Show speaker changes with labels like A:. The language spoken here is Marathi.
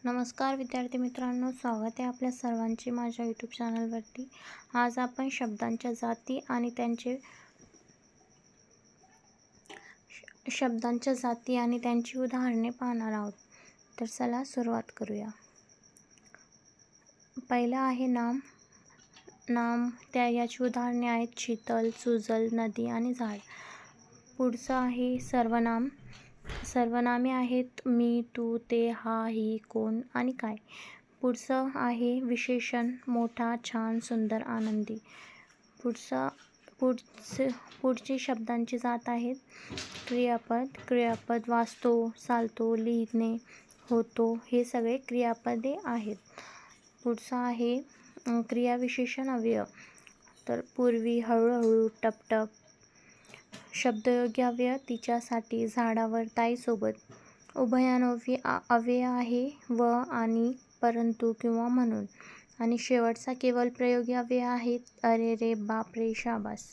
A: नमस्कार विद्यार्थी मित्रांनो, स्वागत आहे आपल्या सर्वांचे माझ्या यूट्यूब चॅनलवरती. आज आपण शब्दांच्या जाती आणि त्यांची उदाहरणे पाहणार आहोत. तर चला सुरुवात करूया. पहिला आहे नाम याची उदाहरणे आहेत शीतल, सुजल, नदी आणि झाड. पुढचं आहे सर्वनाम. सर्वनामे आहेत मी, तू, ते, हा, ही, कोण आणि काय. पुढचं आहे विशेषण मोठा, छान, सुंदर, आनंदी. पुढची शब्दांची जात आहेत क्रियापद वाचतो, चालतो, लिहिणे, होतो हे सगळे क्रियापदे आहेत. पुढचं आहे क्रियाविशेषण अव्यय. तर पूर्वी, हळूहळू, टपटप. शब्दयोगी अव्यय तिच्यासाठी, झाडावर, ताईसोबत. उभयान्वयी अव्यय आहे व, आणि, परंतु किंवा म्हणून. आणि शेवटचा केवल प्रयोगी अव्यय आहेत अरे रे, बाप रे, शाबास.